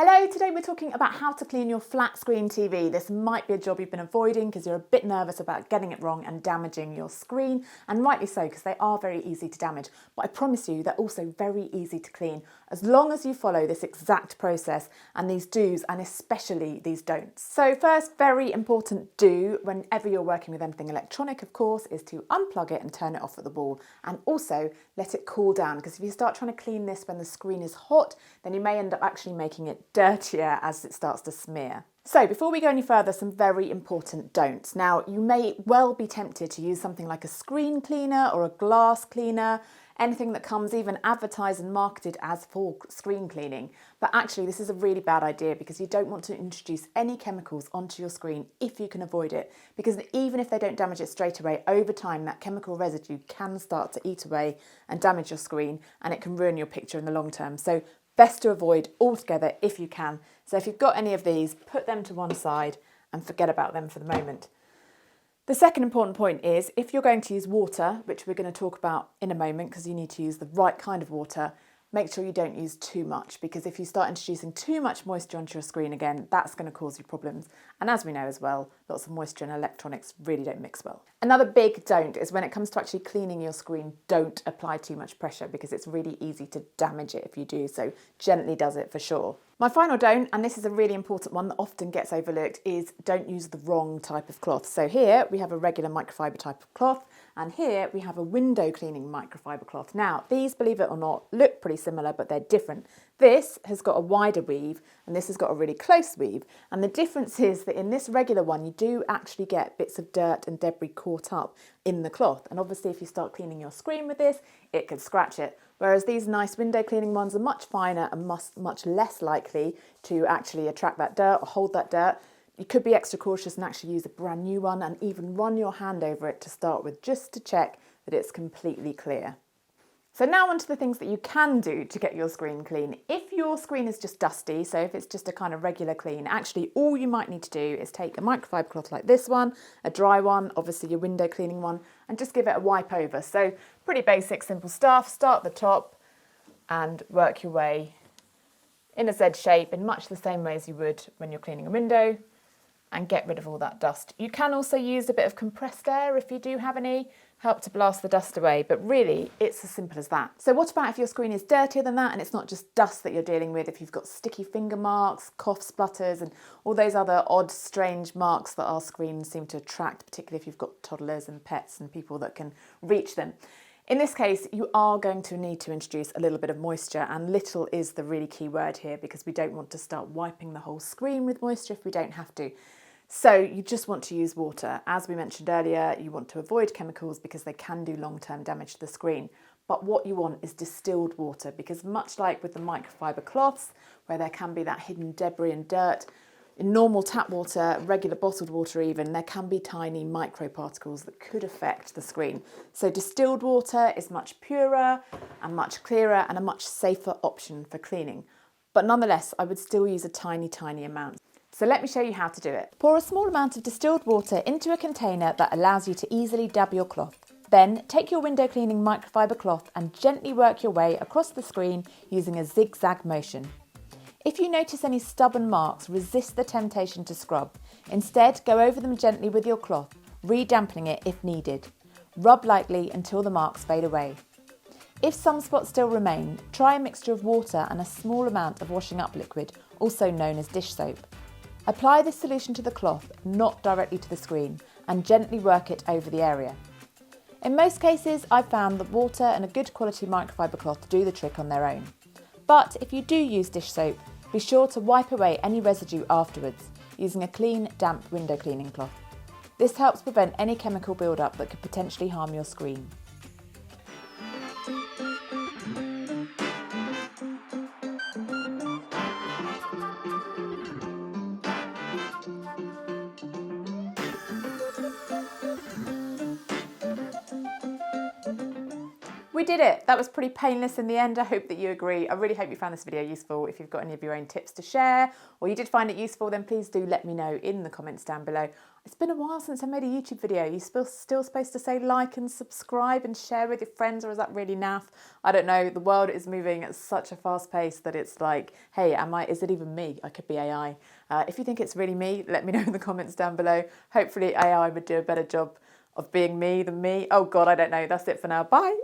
Hello, today we're talking about how to clean your flat screen TV. This might be a job you've been avoiding because you're a bit nervous about getting it wrong and damaging your screen, and rightly so because they are very easy to damage. But I promise you they're also very easy to clean as long as you follow this exact process and these do's and especially these don'ts. So first, very important do whenever you're working with anything electronic, of course, is to unplug it and turn it off at the wall, and also let it cool down, because if you start trying to clean this when the screen is hot, then you may end up actually making it dirtier as it starts to smear. So before we go any further, some very important don'ts. Now, you may well be tempted to use something like a screen cleaner or a glass cleaner, anything that comes even advertised and marketed as for screen cleaning. But actually, this is a really bad idea because you don't want to introduce any chemicals onto your screen if you can avoid it. Because even if they don't damage it straight away, over time that chemical residue can start to eat away and damage your screen, and it can ruin your picture in the long term. So best to avoid altogether if you can. So if you've got any of these, put them to one side and forget about them for the moment. The second important point is if you're going to use water, which we're going to talk about in a moment because you need to use the right kind of water, make sure you don't use too much, because if you start introducing too much moisture onto your screen again, that's going to cause you problems. And as we know as well, lots of moisture and electronics really don't mix well. Another big don't is when it comes to actually cleaning your screen, don't apply too much pressure because it's really easy to damage it if you do, so gently does it for sure. My final don't, and this is a really important one that often gets overlooked, is don't use the wrong type of cloth. So here we have a regular microfiber type of cloth, and here we have a window cleaning microfiber cloth. Now, these, believe it or not, look pretty similar, but they're different. This has got a wider weave and this has got a really close weave. And the difference is that in this regular one, you do actually get bits of dirt and debris caught up in the cloth. And obviously if you start cleaning your screen with this, it could scratch it. Whereas these nice window cleaning ones are much finer and much less likely to actually attract that dirt or hold that dirt. You could be extra cautious and actually use a brand new one and even run your hand over it to start with, just to check that it's completely clear. So now on to the things that you can do to get your screen clean. If your screen is just dusty, so if it's just a kind of regular clean, actually all you might need to do is take a microfiber cloth like this one, a dry one, obviously your window cleaning one, and just give it a wipe over. So pretty basic, simple stuff. Start at the top and work your way in a Z shape in much the same way as you would when you're cleaning a window, and get rid of all that dust. You can also use a bit of compressed air if you do have any, help to blast the dust away, but really it's as simple as that. So what about if your screen is dirtier than that and it's not just dust that you're dealing with, if you've got sticky finger marks, cough splutters and all those other odd strange marks that our screens seem to attract, particularly if you've got toddlers and pets and people that can reach them. In this case, you are going to need to introduce a little bit of moisture, and little is the really key word here because we don't want to start wiping the whole screen with moisture if we don't have to. So you just want to use water. As we mentioned earlier, you want to avoid chemicals because they can do long-term damage to the screen. But what you want is distilled water, because much like with the microfiber cloths, where there can be that hidden debris and dirt, in normal tap water, regular bottled water even, there can be tiny microparticles that could affect the screen. So distilled water is much purer and much clearer and a much safer option for cleaning. But nonetheless, I would still use a tiny, tiny amount. So let me show you how to do it. Pour a small amount of distilled water into a container that allows you to easily dab your cloth. Then take your window cleaning microfiber cloth and gently work your way across the screen using a zigzag motion. If you notice any stubborn marks, resist the temptation to scrub. Instead, go over them gently with your cloth, re-dampening it if needed. Rub lightly until the marks fade away. If some spots still remain, try a mixture of water and a small amount of washing up liquid, also known as dish soap. Apply this solution to the cloth, not directly to the screen, and gently work it over the area. In most cases, I've found that water and a good quality microfiber cloth do the trick on their own. But if you do use dish soap, be sure to wipe away any residue afterwards, using a clean, damp window cleaning cloth. This helps prevent any chemical build-up that could potentially harm your screen. We did it. That was pretty painless in the end. I hope that you agree. I really hope you found this video useful. If you've got any of your own tips to share or you did find it useful, then please do let me know in the comments down below. It's been a while since I made a YouTube video. You're still supposed to say like and subscribe and share with your friends, or is that really naff? I don't know. The world is moving at such a fast pace that it's like, hey, is it even me? I could be AI. If you think it's really me, let me know in the comments down below. Hopefully AI would do a better job of being me than me. Oh God, I don't know. That's it for now. Bye.